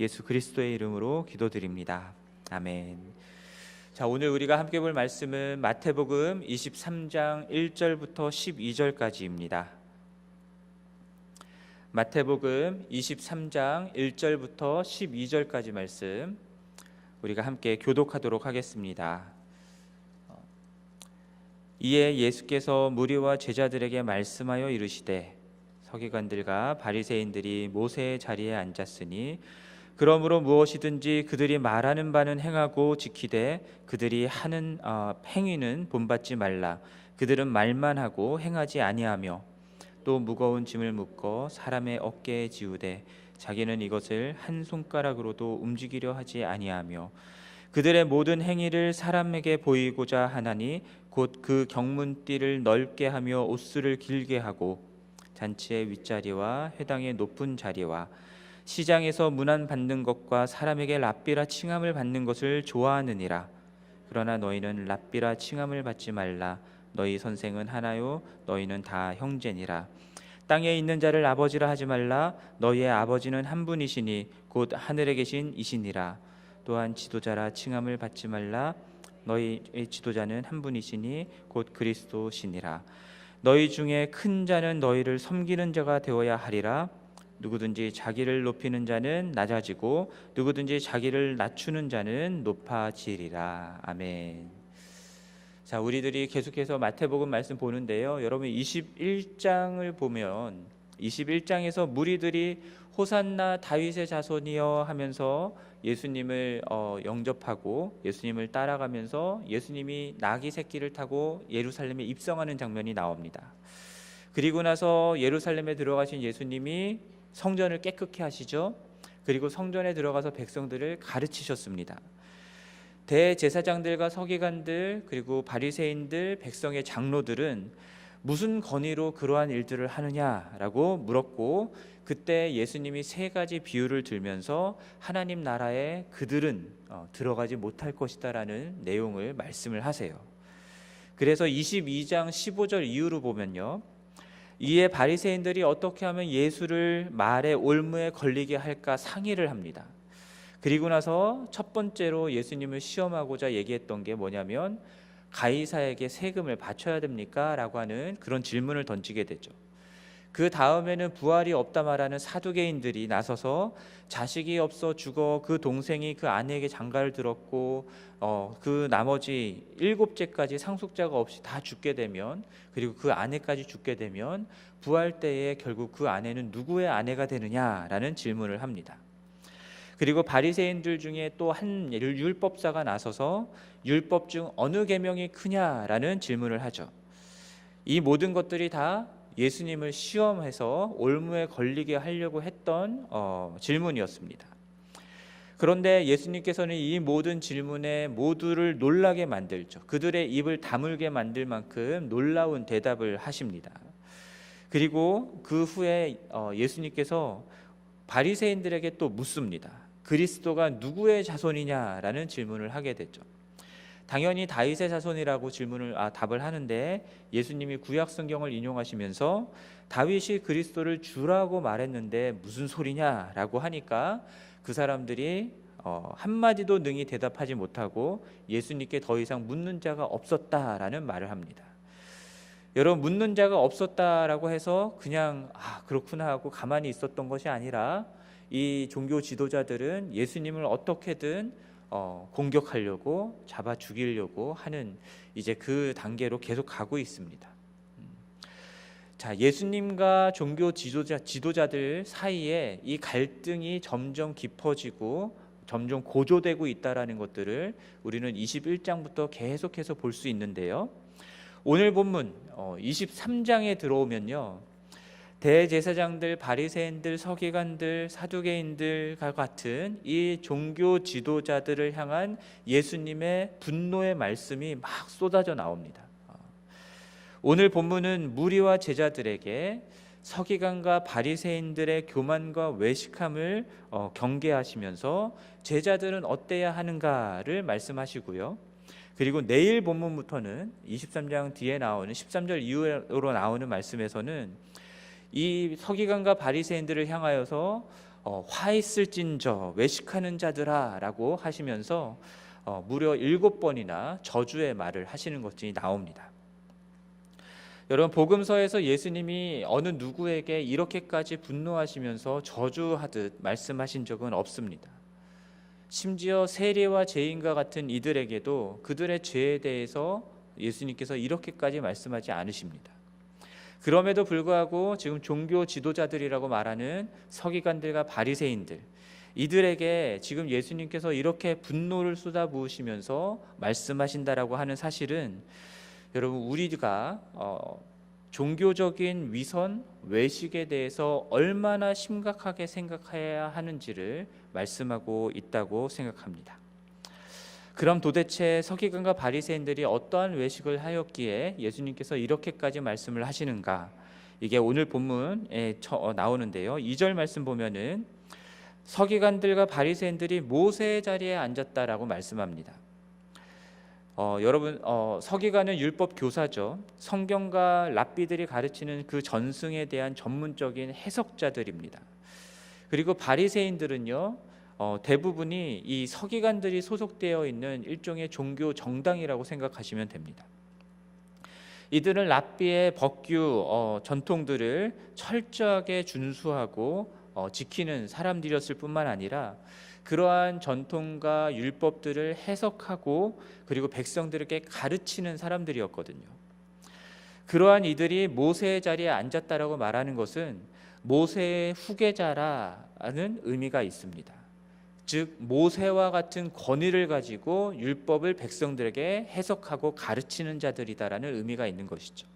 예수 그리스도의 이름으로 기도드립니다. 아멘. 자, 오늘 우리가 함께 볼 말씀은 마태복음 23장 1절부터 12절까지입니다. 마태복음 23장 1절부터 12절까지 말씀 우리가 함께 교독하도록 하겠습니다. 이에 예수께서 무리와 제자들에게 말씀하여 이르시되 서기관들과 바리새인들이 모세의 자리에 앉았으니 그러므로 무엇이든지 그들이 말하는 바는 행하고 지키되 그들이 하는 행위는 본받지 말라. 그들은 말만 하고 행하지 아니하며 또 무거운 짐을 묶어 사람의 어깨에 지우되 자기는 이것을 한 손가락으로도 움직이려 하지 아니하며 그들의 모든 행위를 사람에게 보이고자 하나니 곧 그 경문띠를 넓게 하며 옷수를 길게 하고 잔치의 윗자리와 회당의 높은 자리와 시장에서 문안 받는 것과 사람에게 랍비라 칭함을 받는 것을 좋아하느니라. 그러나 너희는 랍비라 칭함을 받지 말라. 너희 선생은 하나요 너희는 다 형제니라. 땅에 있는 자를 아버지라 하지 말라. 너희의 아버지는 한 분이시니 곧 하늘에 계신 이시니라. 또한 지도자라 칭함을 받지 말라. 너희의 지도자는 한 분이시니 곧 그리스도시니라. 너희 중에 큰 자는 너희를 섬기는 자가 되어야 하리라. 누구든지 자기를 높이는 자는 낮아지고 누구든지 자기를 낮추는 자는 높아지리라. 아멘. 자, 우리들이 계속해서 마태복음 말씀 보는데요. 여러분 21장을 보면 21장에서 무리들이 호산나 다윗의 자손이여 하면서 예수님을 영접하고 예수님을 따라가면서 예수님이 나귀 새끼를 타고 예루살렘에 입성하는 장면이 나옵니다. 그리고 나서 예루살렘에 들어가신 예수님이 성전을 깨끗게 하시죠. 그리고 성전에 들어가서 백성들을 가르치셨습니다. 대제사장들과 서기관들 그리고 바리새인들 백성의 장로들은 무슨 권위로 그러한 일들을 하느냐라고 물었고 그때 예수님이 세 가지 비유를 들면서 하나님 나라에 그들은 들어가지 못할 것이다라는 내용을 말씀을 하세요. 그래서 22장 15절 이후로 보면요. 이에 바리새인들이 어떻게 하면 예수를 말의 올무에 걸리게 할까 상의를 합니다. 그리고 나서 첫 번째로 예수님을 시험하고자 얘기했던 게 뭐냐면 가이사에게 세금을 바쳐야 됩니까? 라고 하는 그런 질문을 던지게 되죠. 그 다음에는 부활이 없다 말하는 사두개인들이 나서서 자식이 없어 죽어 그 동생이 그 아내에게 장가를 들었고 그 나머지 7째까지 상속자가 없이 다 죽게 되면 그리고 그 아내까지 죽게 되면 부활 때에 결국 그 아내는 누구의 아내가 되느냐라는 질문을 합니다. 그리고 바리새인들 중에 또 한 율법사가 나서서 율법 중 어느 계명이 크냐라는 질문을 하죠. 이 모든 것들이 다 예수님을 시험해서 올무에 걸리게 하려고 했던 질문이었습니다. 그런데 예수님께서는 이 모든 질문에 모두를 놀라게 만들죠. 그들의 입을 다물게 만들 만큼 놀라운 대답을 하십니다. 그리고 그 후에 예수님께서 바리새인들에게 또 묻습니다. 그리스도가 누구의 자손이냐라는 질문을 하게 됐죠. 당연히 다윗의 자손이라고 답을 하는데 예수님이 구약 성경을 인용하시면서 다윗이 그리스도를 주라고 말했는데 무슨 소리냐라고 하니까 그 사람들이 한마디도 능히 대답하지 못하고 예수님께 더 이상 묻는 자가 없었다라는 말을 합니다. 여러분 묻는 자가 없었다라고 해서 그냥 그렇구나 하고 가만히 있었던 것이 아니라 이 종교 지도자들은 예수님을 어떻게든 공격하려고 잡아 죽이려고 하는 이제 그 단계로 계속 가고 있습니다. 자, 예수님과 종교 지도자들 사이에 이 갈등이 점점 깊어지고 점점 고조되고 있다라는 것들을 우리는 21장부터 계속해서 볼 수 있는데요. 오늘 본문 23장에 들어오면요. 대제사장들, 바리새인들, 서기관들, 사두개인들과 같은 이 종교 지도자들을 향한 예수님의 분노의 말씀이 막 쏟아져 나옵니다. 오늘 본문은 무리와 제자들에게 서기관과 바리새인들의 교만과 외식함을 경계하시면서 제자들은 어때야 하는가를 말씀하시고요. 그리고 내일 본문부터는 23장 뒤에 나오는 13절 이후로 나오는 말씀에서는 이 서기관과 바리새인들을 향하여서 화 있을진저 외식하는 자들아라고 하시면서 무려 7번이나 저주의 말을 하시는 것이 나옵니다. 여러분, 복음서에서 예수님이 어느 누구에게 이렇게까지 분노하시면서 저주하듯 말씀하신 적은 없습니다. 심지어 세리와 죄인과 같은 이들에게도 그들의 죄에 대해서 예수님께서 이렇게까지 말씀하지 않으십니다. 그럼에도 불구하고 지금 종교 지도자들이라고 말하는 서기관들과 바리새인들, 이들에게 지금 예수님께서 이렇게 분노를 쏟아부으시면서 말씀하신다라고 하는 사실은, 여러분, 우리가 종교적인 위선, 외식에 대해서 얼마나 심각하게 생각해야 하는지를 말씀하고 있다고 생각합니다. 그럼 도대체 서기관과 바리새인들이 어떠한 외식을 하였기에 예수님께서 이렇게까지 말씀을 하시는가? 이게 오늘 본문에 나오는데요. 2절 말씀 보면은 서기관들과 바리새인들이 모세의 자리에 앉았다라고 말씀합니다. 여러분, 서기관은 율법 교사죠. 성경과 랍비들이 가르치는 그 전승에 대한 전문적인 해석자들입니다. 그리고 바리새인들은요, 대부분이 이 서기관들이 소속되어 있는 일종의 종교 정당이라고 생각하시면 됩니다. 이들은 랍비의 법규, 전통들을 철저하게 준수하고 지키는 사람들이었을 뿐만 아니라 그러한 전통과 율법들을 해석하고 그리고 백성들에게 가르치는 사람들이었거든요. 그러한 이들이 모세의 자리에 앉았다라고 말하는 것은 모세의 후계자라는 의미가 있습니다. 즉, 모세와 같은 권위를 가지고 율법을 백성들에게 해석하고 가르치는 자들이다라는 의미가 있는 것이죠.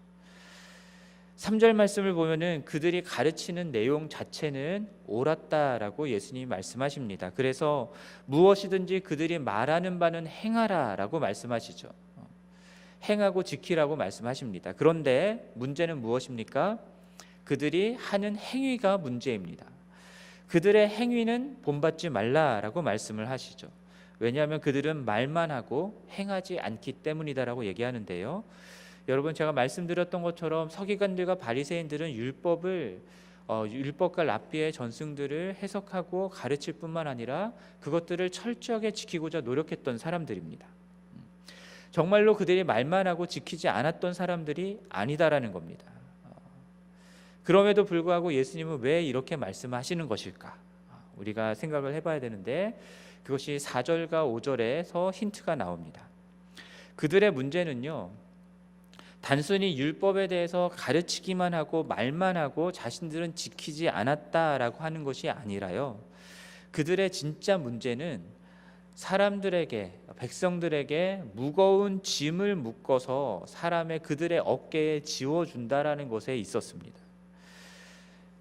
3절 말씀을 보면은 그들이 가르치는 내용 자체는 옳았다라고 예수님이 말씀하십니다. 그래서 무엇이든지 그들이 말하는 바는 행하라라고 말씀하시죠. 행하고 지키라고 말씀하십니다. 그런데 문제는 무엇입니까? 그들이 하는 행위가 문제입니다. 그들의 행위는 본받지 말라라고 말씀을 하시죠. 왜냐하면 그들은 말만 하고 행하지 않기 때문이다라고 얘기하는데요. 여러분, 제가 말씀드렸던 것처럼 서기관들과 바리새인들은 율법과 랍비의 전승들을 해석하고 가르칠 뿐만 아니라 그것들을 철저하게 지키고자 노력했던 사람들입니다. 정말로 그들이 말만 하고 지키지 않았던 사람들이 아니다라는 겁니다. 그럼에도 불구하고 예수님은 왜 이렇게 말씀하시는 것일까? 우리가 생각을 해봐야 되는데 그것이 4절과 5절에서 힌트가 나옵니다. 그들의 문제는요, 단순히 율법에 대해서 가르치기만 하고 말만 하고 자신들은 지키지 않았다라고 하는 것이 아니라요, 그들의 진짜 문제는 사람들에게, 백성들에게 무거운 짐을 묶어서 그들의 어깨에 지워준다라는 것에 있었습니다.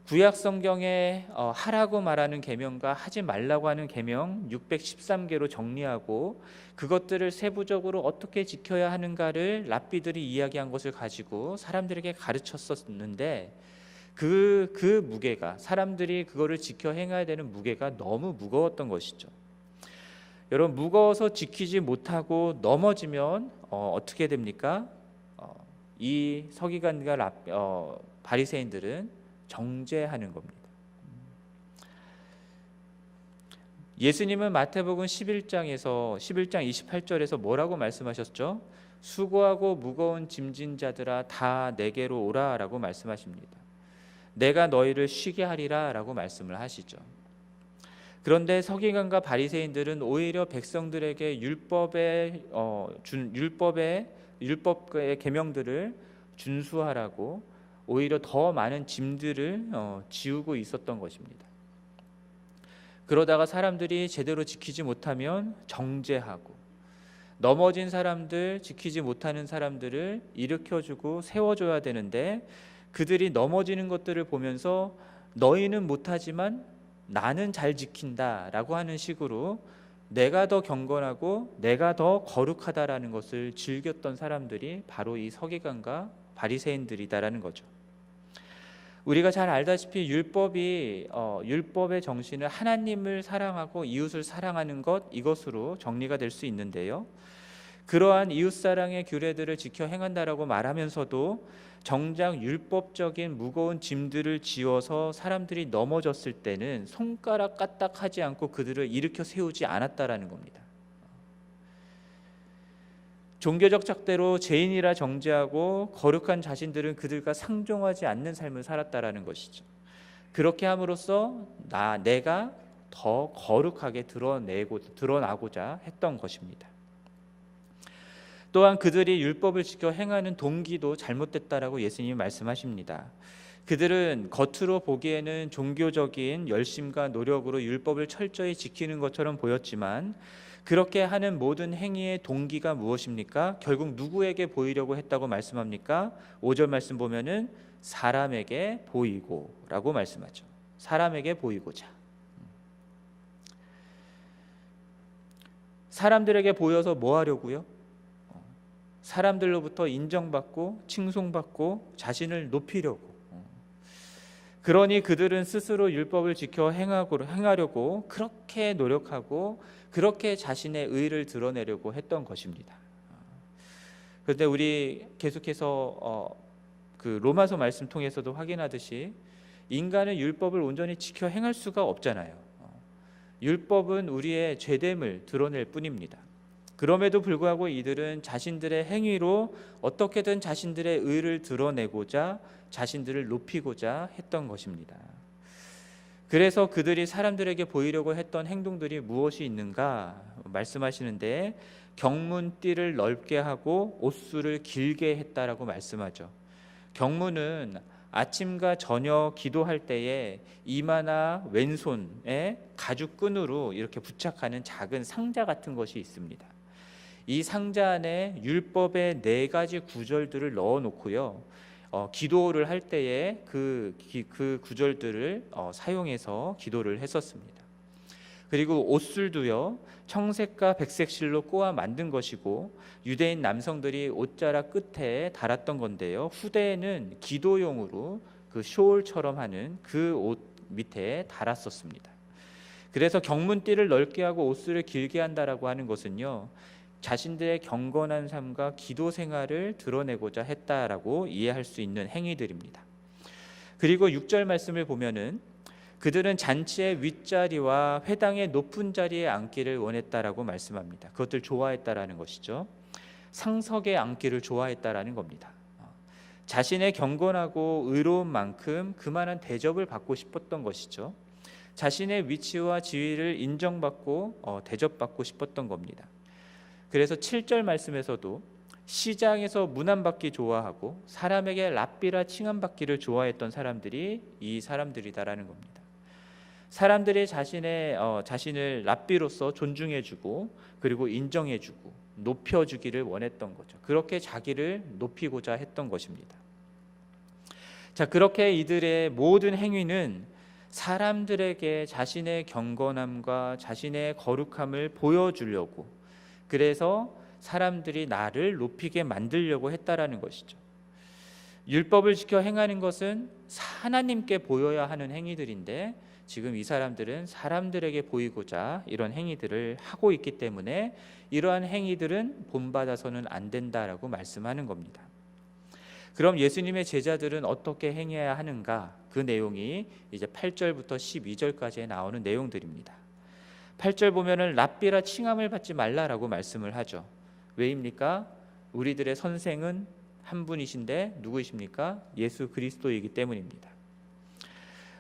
구약 성경에 하라고 말하는 계명과 하지 말라고 하는 계명 613개로 정리하고 그것들을 세부적으로 어떻게 지켜야 하는가를 랍비들이 이야기한 것을 가지고 사람들에게 가르쳤었는데 그 무게가, 사람들이 그거를 지켜 행해야 되는 무게가 너무 무거웠던 것이죠. 여러분, 무거워서 지키지 못하고 넘어지면 어떻게 됩니까? 이 서기관과 바리새인들은 정죄하는 겁니다. 예수님은 마태복음 11장 28절에서 뭐라고 말씀하셨죠? 수고하고 무거운 짐진 자들아 다 내게로 오라라고 말씀하십니다. 내가 너희를 쉬게 하리라라고 말씀을 하시죠. 그런데 서기관과 바리새인들은 오히려 백성들에게 율법의 계명들을 준수하라고 오히려 더 많은 짐들을 지우고 있었던 것입니다. 그러다가 사람들이 제대로 지키지 못하면 정죄하고, 넘어진 사람들, 지키지 못하는 사람들을 일으켜주고 세워줘야 되는데 그들이 넘어지는 것들을 보면서 너희는 못하지만 나는 잘 지킨다라고 하는 식으로 내가 더 경건하고 내가 더 거룩하다라는 것을 즐겼던 사람들이 바로 이 서기관과 바리새인들이다라는 거죠. 우리가 잘 알다시피 율법의 정신은 하나님을 사랑하고 이웃을 사랑하는 것, 이것으로 정리가 될 수 있는데요. 그러한 이웃사랑의 규례들을 지켜 행한다라고 말하면서도 정작 율법적인 무거운 짐들을 지어서 사람들이 넘어졌을 때는 손가락 까딱하지 않고 그들을 일으켜 세우지 않았다라는 겁니다. 종교적 잣대로 죄인이라 정죄하고 거룩한 자신들은 그들과 상종하지 않는 삶을 살았다라는 것이죠. 그렇게 함으로써 내가 더 거룩하게 드러나고자 했던 것입니다. 또한 그들이 율법을 지켜 행하는 동기도 잘못됐다라고 예수님이 말씀하십니다. 그들은 겉으로 보기에는 종교적인 열심과 노력으로 율법을 철저히 지키는 것처럼 보였지만 그렇게 하는 모든 행위의 동기가 무엇입니까? 결국 누구에게 보이려고 했다고 말씀합니까? 5절 말씀 보면은 사람에게 보이고라고 말씀하죠. 사람에게 보이고자. 사람들에게 보여서 뭐 하려고요? 사람들로부터 인정받고 칭송받고 자신을 높이려고. 그러니 그들은 스스로 율법을 지켜 행하려고 그렇게 노력하고 그렇게 자신의 의를 드러내려고 했던 것입니다. 그런데 우리 계속해서 그 로마서 말씀 통해서도 확인하듯이 인간은 율법을 온전히 지켜 행할 수가 없잖아요. 율법은 우리의 죄됨을 드러낼 뿐입니다. 그럼에도 불구하고 이들은 자신들의 행위로 어떻게든 자신들의 의를 드러내고자 자신들을 높이고자 했던 것입니다. 그래서 그들이 사람들에게 보이려고 했던 행동들이 무엇이 있는가 말씀하시는데 경문띠를 넓게 하고 옷수를 길게 했다라고 말씀하죠. 경문은 아침과 저녁 기도할 때에 이마나 왼손에 가죽끈으로 이렇게 부착하는 작은 상자 같은 것이 있습니다. 이 상자 안에 율법의 4가지 구절들을 넣어 놓고요. 기도를 할 때에 그 구절들을 사용해서 기도를 했었습니다. 그리고 옷술도요. 청색과 백색 실로 꼬아 만든 것이고 유대인 남성들이 옷자락 끝에 달았던 건데요. 후대에는 기도용으로 그 숄처럼 하는 그 옷 밑에 달았었습니다. 그래서 경문띠를 넓게 하고 옷술을 길게 한다라고 하는 것은요. 자신들의 경건한 삶과 기도 생활을 드러내고자 했다라고 이해할 수 있는 행위들입니다. 그리고 6절 말씀을 보면은 그들은 잔치의 윗자리와 회당의 높은 자리에 앉기를 원했다라고 말씀합니다. 그것들 좋아했다라는 것이죠. 상석에 앉기를 좋아했다라는 겁니다. 자신의 경건하고 의로운 만큼 그만한 대접을 받고 싶었던 것이죠. 자신의 위치와 지위를 인정받고 대접받고 싶었던 겁니다. 그래서 7절 말씀에서도 시장에서 문안받기 좋아하고 사람에게 랍비라 칭함받기를 좋아했던 사람들이 이 사람들이다라는 겁니다. 사람들이 자신을 랍비로서 존중해주고 그리고 인정해주고 높여주기를 원했던 거죠. 그렇게 자기를 높이고자 했던 것입니다. 자, 그렇게 이들의 모든 행위는 사람들에게 자신의 경건함과 자신의 거룩함을 보여주려고, 그래서 사람들이 나를 높이게 만들려고 했다라는 것이죠. 율법을 지켜 행하는 것은 하나님께 보여야 하는 행위들인데 지금 이 사람들은 사람들에게 보이고자 이런 행위들을 하고 있기 때문에 이러한 행위들은 본받아서는 안 된다라고 말씀하는 겁니다. 그럼 예수님의 제자들은 어떻게 행해야 하는가? 그 내용이 이제 8절부터 12절까지에 나오는 내용들입니다. 8절 보면은 랍비라 칭함을 받지 말라라고 말씀을 하죠. 왜입니까? 우리들의 선생은 한 분이신데 누구이십니까? 예수 그리스도이기 때문입니다.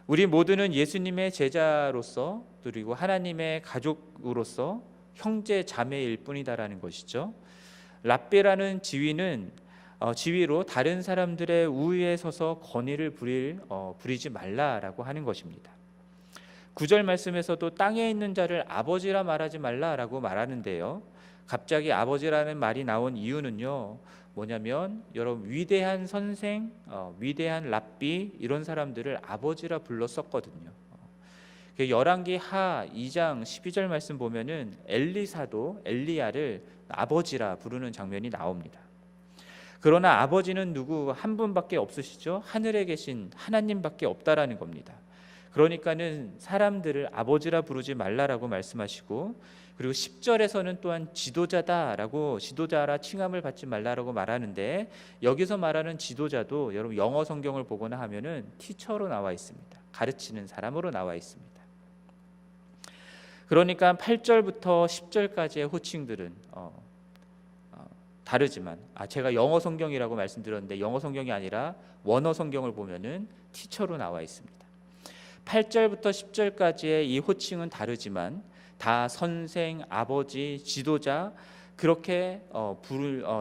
우리 모두는 예수님의 제자로서 그리고 하나님의 가족으로서 형제 자매일 뿐이다라는 것이죠. 랍비라는 지위로 다른 사람들의 우위에 서서 권위를 부리지 말라라고 하는 것입니다. 9절 말씀에서도 땅에 있는 자를 아버지라 말하지 말라라고 말하는데요. 갑자기 아버지라는 말이 나온 이유는요. 뭐냐면 여러분 위대한 선생, 위대한 랍비 이런 사람들을 아버지라 불렀었거든요. 열왕기 하 2장 12절 말씀 보면은 엘리사도 엘리야를 아버지라 부르는 장면이 나옵니다. 그러나 아버지는 누구 한 분밖에 없으시죠? 하늘에 계신 하나님밖에 없다라는 겁니다. 그러니까는 사람들을 아버지라 부르지 말라라고 말씀하시고, 그리고 10절에서는 또한 지도자다라고, 지도자라 칭함을 받지 말라라고 말하는데, 여기서 말하는 지도자도 여러분 영어 성경을 보거나 하면은 티처로 나와 있습니다. 가르치는 사람으로 나와 있습니다. 그러니까 8절부터 10절까지의 호칭들은 다르지만, 제가 영어 성경이라고 말씀드렸는데 영어 성경이 아니라 원어 성경을 보면은 티처로 나와 있습니다. 8절부터 10절까지의 이 호칭은 다르지만 다 선생, 아버지, 지도자 그렇게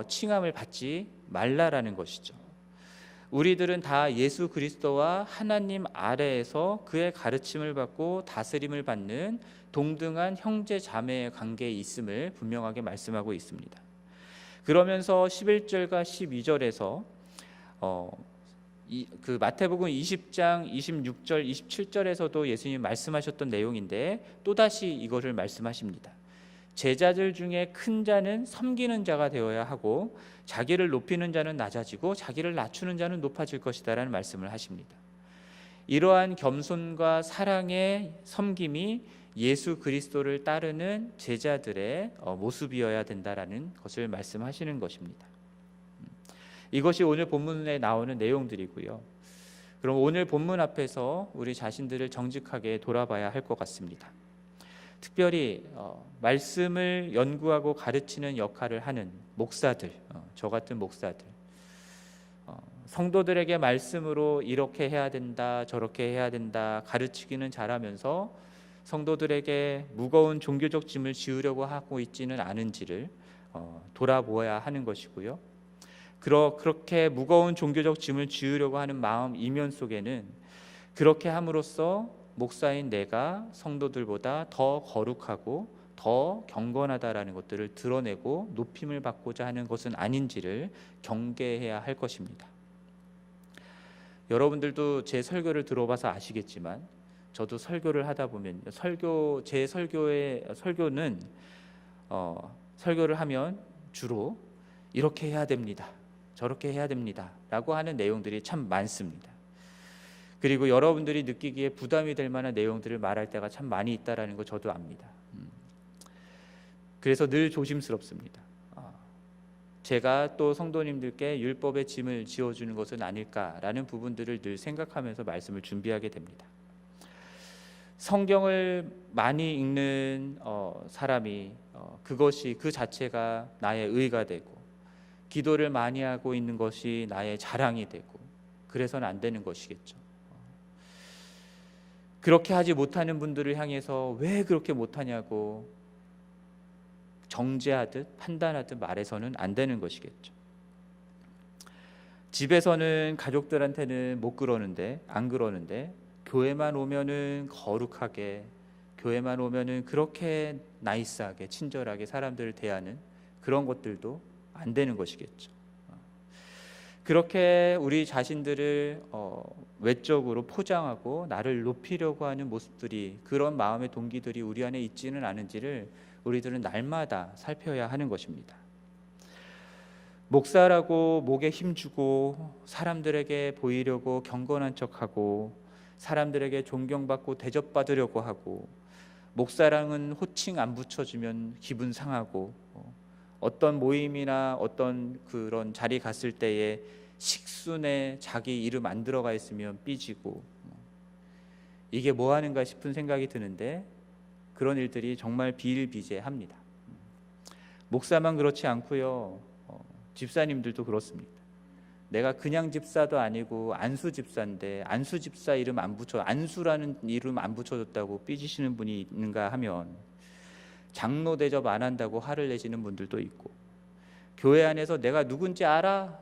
칭함을 받지 말라라는 것이죠. 우리들은 다 예수 그리스도와 하나님 아래에서 그의 가르침을 받고 다스림을 받는 동등한 형제 자매의 관계에 있음을 분명하게 말씀하고 있습니다. 그러면서 11절과 12절에서 그 마태복음 20장 26절 27절에서도 예수님이 말씀하셨던 내용인데 또다시 이것을 말씀하십니다. 제자들 중에 큰 자는 섬기는 자가 되어야 하고 자기를 높이는 자는 낮아지고 자기를 낮추는 자는 높아질 것이다 라는 말씀을 하십니다. 이러한 겸손과 사랑의 섬김이 예수 그리스도를 따르는 제자들의 모습이어야 된다라는 것을 말씀하시는 것입니다. 이것이 오늘 본문에 나오는 내용들이고요. 그럼 오늘 본문 앞에서 우리 자신들을 정직하게 돌아봐야 할 것 같습니다. 특별히 말씀을 연구하고 가르치는 역할을 하는 목사들, 저 같은 목사들, 성도들에게 말씀으로 이렇게 해야 된다, 저렇게 해야 된다 가르치기는 잘하면서 성도들에게 무거운 종교적 짐을 지우려고 하고 있지는 않은지를 돌아보아야 하는 것이고요. 그렇게 무거운 종교적 짐을 지우려고 하는 마음 이면 속에는 그렇게 함으로써 목사인 내가 성도들보다 더 거룩하고 더 경건하다라는 것들을 드러내고 높임을 받고자 하는 것은 아닌지를 경계해야 할 것입니다. 여러분들도 제 설교를 들어봐서 아시겠지만 저도 설교를 하다 보면 제 설교는 설교를 하면 주로 이렇게 해야 됩니다, 저렇게 해야 됩니다 라고 하는 내용들이 참 많습니다. 그리고 여러분들이 느끼기에 부담이 될 만한 내용들을 말할 때가 참 많이 있다라는 거 저도 압니다. 그래서 늘 조심스럽습니다. 제가 또 성도님들께 율법의 짐을 지어주는 것은 아닐까라는 부분들을 늘 생각하면서 말씀을 준비하게 됩니다. 성경을 많이 읽는 사람이 그것이 그 자체가 나의 의가 되고 기도를 많이 하고 있는 것이 나의 자랑이 되고 그래서는 안 되는 것이겠죠. 그렇게 하지 못하는 분들을 향해서 왜 그렇게 못하냐고 정죄하듯 판단하듯 말해서는 안 되는 것이겠죠. 집에서는 가족들한테는 못 그러는데 안 그러는데 교회만 오면은 거룩하게, 교회만 오면은 그렇게 나이스하게 친절하게 사람들을 대하는 그런 것들도 안 되는 것이겠죠. 그렇게 우리 자신들을 외적으로 포장하고 나를 높이려고 하는 모습들이, 그런 마음의 동기들이 우리 안에 있지는 않은지를 우리들은 날마다 살펴야 하는 것입니다. 목사라고 목에 힘주고 사람들에게 보이려고 경건한 척하고 사람들에게 존경받고 대접받으려고 하고 목사랑은 호칭 안 붙여주면 기분 상하고 어떤 모임이나 어떤 그런 자리 갔을 때에 식순에 자기 이름 안 들어가 있으면 삐지고 이게 뭐 하는가 싶은 생각이 드는데 그런 일들이 정말 비일비재합니다. 목사만 그렇지 않고요. 집사님들도 그렇습니다. 내가 그냥 집사도 아니고 안수 집사인데 안수 집사 이름 안 붙여, 안수라는 이름 안 붙여줬다고 삐지시는 분이 있는가 하면 장로 대접 안 한다고 화를 내시는 분들도 있고 교회 안에서 내가 누군지 알아?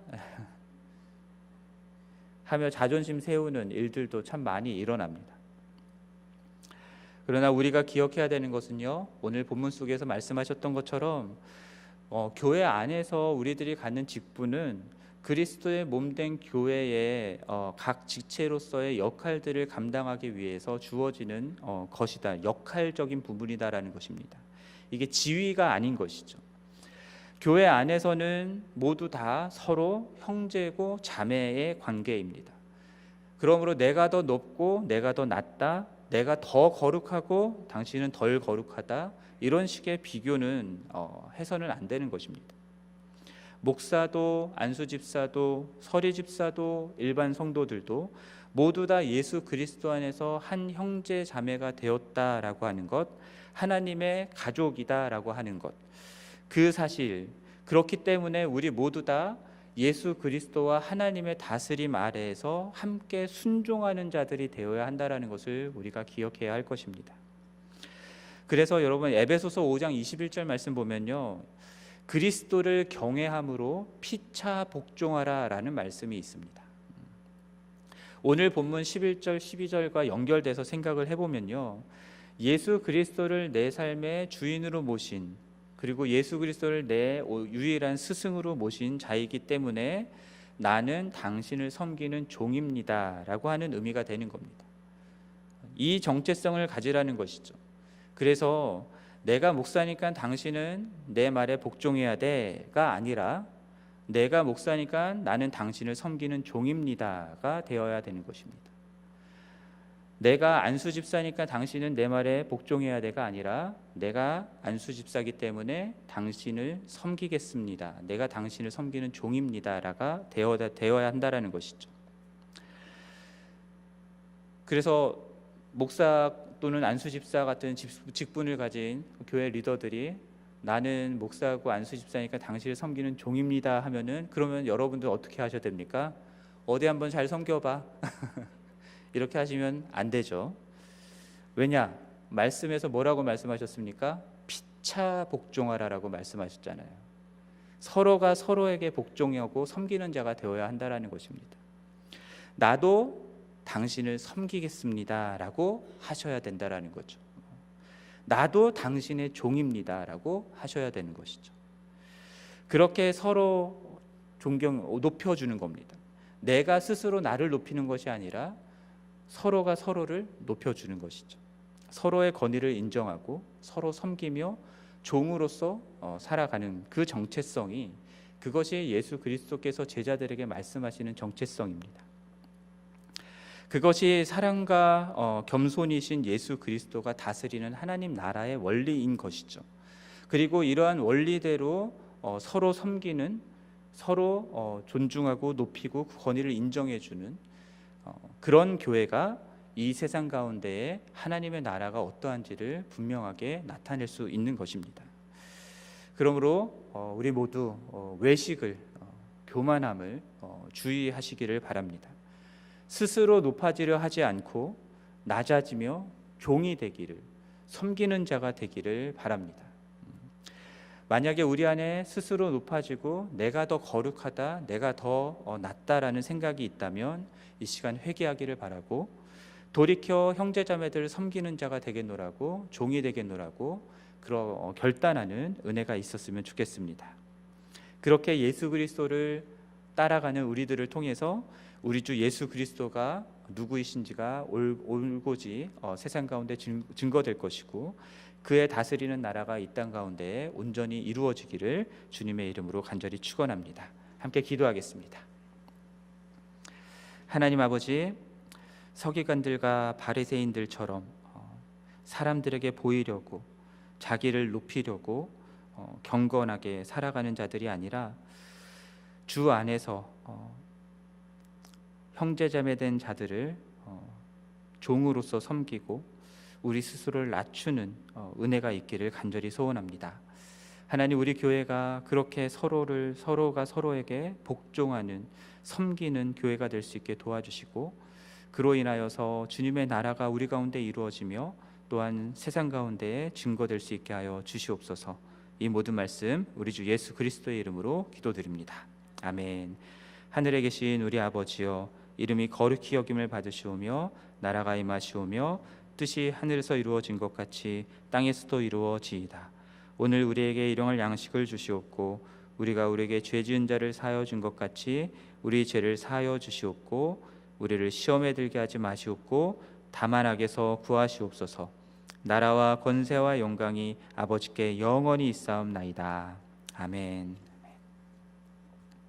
하며 자존심 세우는 일들도 참 많이 일어납니다. 그러나 우리가 기억해야 되는 것은요, 오늘 본문 속에서 말씀하셨던 것처럼 교회 안에서 우리들이 갖는 직분은 그리스도의 몸된 교회의 각 직체로서의 역할들을 감당하기 위해서 주어지는 것이다, 역할적인 부분이다라는 것입니다. 이게 지위가 아닌 것이죠. 교회 안에서는 모두 다 서로 형제고 자매의 관계입니다. 그러므로 내가 더 높고 내가 더 낫다, 내가 더 거룩하고 당신은 덜 거룩하다, 이런 식의 비교는 해서는 안 되는 것입니다. 목사도 안수집사도 서리집사도 일반 성도들도 모두 다 예수 그리스도 안에서 한 형제 자매가 되었다라고 하는 것, 하나님의 가족이다라고 하는 것, 그 사실, 그렇기 때문에 우리 모두 다 예수 그리스도와 하나님의 다스림 아래에서 함께 순종하는 자들이 되어야 한다라는 것을 우리가 기억해야 할 것입니다. 그래서 여러분 에베소서 5장 21절 말씀 보면요, 그리스도를 경외함으로 피차 복종하라 라는 말씀이 있습니다. 오늘 본문 11절 12절과 연결돼서 생각을 해보면요, 예수 그리스도를 내 삶의 주인으로 모신, 그리고 예수 그리스도를 내 유일한 스승으로 모신 자이기 때문에 나는 당신을 섬기는 종입니다 라고 하는 의미가 되는 겁니다. 이 정체성을 가지라는 것이죠. 그래서 내가 목사니까 당신은 내 말에 복종해야 돼가 아니라 내가 목사니까 나는 당신을 섬기는 종입니다가 되어야 되는 것입니다. 내가 안수집사니까 당신은 내 말에 복종해야 돼가 아니라 내가 안수집사기 때문에 당신을 섬기겠습니다, 내가 당신을 섬기는 종입니다라가 되어야 한다라는 것이죠. 그래서 목사 또는 안수집사 같은 직분을 가진 교회 리더들이 나는 목사고 안수집사니까 당신을 섬기는 종입니다 하면은, 그러면 여러분들 어떻게 하셔야 됩니까? 어디 한번 잘 섬겨봐 이렇게 하시면 안 되죠. 왜냐? 말씀에서 뭐라고 말씀하셨습니까? 피차 복종하라라고 말씀하셨잖아요. 서로가 서로에게 복종하고 섬기는 자가 되어야 한다라는 것입니다. 나도 당신을 섬기겠습니다 라고 하셔야 된다라는 거죠. 나도 당신의 종입니다 라고 하셔야 되는 것이죠. 그렇게 서로 높여주는 겁니다. 내가 스스로 나를 높이는 것이 아니라 서로가 서로를 높여주는 것이죠. 서로의 권위를 인정하고 서로 섬기며 종으로서 살아가는 그 정체성이, 그것이 예수 그리스도께서 제자들에게 말씀하시는 정체성입니다. 그것이 사랑과 겸손이신 예수 그리스도가 다스리는 하나님 나라의 원리인 것이죠. 그리고 이러한 원리대로 서로 섬기는, 서로 존중하고 높이고 그 권위를 인정해주는 그런 교회가 이 세상 가운데에 하나님의 나라가 어떠한지를 분명하게 나타낼 수 있는 것입니다. 그러므로 우리 모두 외식을, 교만함을 주의하시기를 바랍니다. 스스로 높아지려 하지 않고 낮아지며 종이 되기를, 섬기는 자가 되기를 바랍니다. 만약에 우리 안에 스스로 높아지고 내가 더 거룩하다, 내가 더 낫다라는 생각이 있다면 이 시간 회개하기를 바라고, 돌이켜 형제자매들을 섬기는 자가 되겠노라고, 종이 되겠노라고 결단하는 은혜가 있었으면 좋겠습니다. 그렇게 예수 그리스도를 따라가는 우리들을 통해서 우리 주 예수 그리스도가 누구이신지가 올고지 세상 가운데 증거될 것이고, 그의 다스리는 나라가 이 땅 가운데 온전히 이루어지기를 주님의 이름으로 간절히 축원합니다. 함께 기도하겠습니다. 하나님 아버지, 서기관들과 바리새인들처럼 사람들에게 보이려고, 자기를 높이려고 경건하게 살아가는 자들이 아니라 주 안에서 형제자매된 자들을 종으로서 섬기고 우리 스스로를 낮추는 은혜가 있기를 간절히 소원합니다. 하나님, 우리 교회가 그렇게 서로가 서로에게 복종하는, 섬기는 교회가 될 수 있게 도와주시고, 그로 인하여서 주님의 나라가 우리 가운데 이루어지며 또한 세상 가운데에 증거될 수 있게 하여 주시옵소서. 이 모든 말씀 우리 주 예수 그리스도의 이름으로 기도드립니다. 아멘. 하늘에 계신 우리 아버지여, 이름이 거룩히 여김을 받으시오며 나라가 임하시오며 뜻이 하늘에서 이루어진 것 같이 땅에서도 이루어지이다. 오늘 우리에게 일용할 양식을 주시옵고, 우리가 우리에게 죄 지은 자를 사하여 준 것 같이 우리 죄를 사하여 주시옵고, 우리를 시험에 들게 하지 마시옵고 다만 악에서 구하시옵소서. 나라와 권세와 영광이 아버지께 영원히 있사옵나이다. 아멘.